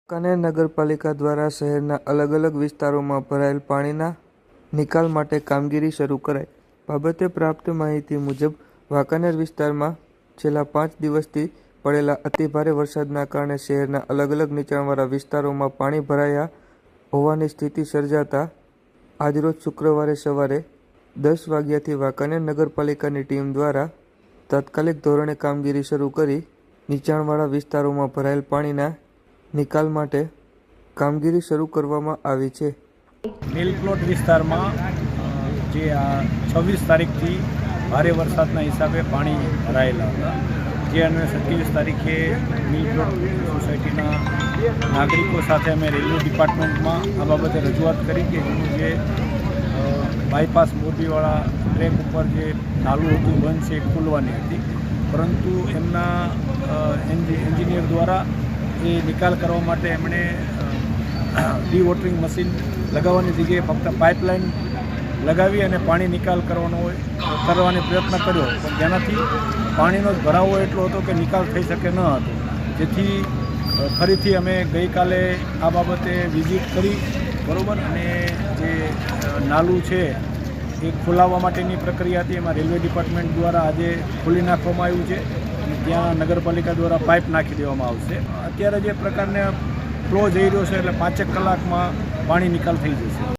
વાંકાનેર નગરપાલિકા દ્વારા શહેરના અલગ અલગ વિસ્તારોમાં ભરાયેલ પાણીના નિકાલ માટે કામગીરી શરૂ કરાઈ. બાબતે પ્રાપ્ત માહિતી મુજબ વાંકાનેર વિસ્તારમાં છેલ્લા 5 દિવસથી પડેલા અતિભારે વરસાદના કારણે શહેરના અલગ અલગ નીચાણવાળા વિસ્તારોમાં પાણી ભરાયા હોવાની સ્થિતિ સર્જાતા આજરોજ શુક્રવારે સવારે 10 વાગ્યાથી વાંકાનેર નગરપાલિકાની ટીમ દ્વારા તાત્કાલિક ધોરણે કામગીરી શરૂ કરી નીચાણવાળા વિસ્તારોમાં ભરાયેલ પાણીના નિકાલ માટે કામગીરી શરૂ કરવામાં આવી છે. મિલપ્લોટ વિસ્તારમાં જે આ 26 તારીખથી ભારે વરસાદના હિસાબે પાણી ભરાયેલા હતા, જે અન્વયે 27 તારીખે મિલપ્લોટ સોસાયટીના નાગરિકો સાથે અમે રેલવે ડિપાર્ટમેન્ટમાં આ બાબતે રજૂઆત કરી કે એનું જે બાયપાસ મોરબીવાળા ટ્રેક ઉપર જે નાલું હતું બંધ છે એ ખોલવાની હતી, પરંતુ એમના એન્જિનિયર દ્વારા એ નિકાલ કરવા માટે એમણે ડી-વોટરિંગ મશીન લગાવવાની જગ્યાએ ફક્ત પાઇપલાઇન લગાવી અને પાણી નિકાલ કરવાનો પ્રયત્ન કર્યો, પણ તેનાથી પાણીનો ભરાવો એટલો હતો કે નિકાલ થઈ શકે ન હતો. જેથી ફરીથી અમે ગઈકાલે આ બાબતે વિઝિટ કરી, બરાબર, અને જે નાલું છે એ ખોલાવવા માટેની પ્રક્રિયા હતી, એમાં રેલવે ડિપાર્ટમેન્ટ દ્વારા આજે ખોલી નાખવામાં આવ્યું છે અને ત્યાં નગરપાલિકા દ્વારા પાઇપ નાખી દેવામાં આવશે. અત્યારે જે પ્રકારને ફ્લો જઈ રહ્યો છે એટલે 5 કલાકમાં પાણી નિકાલ થઈ જશે.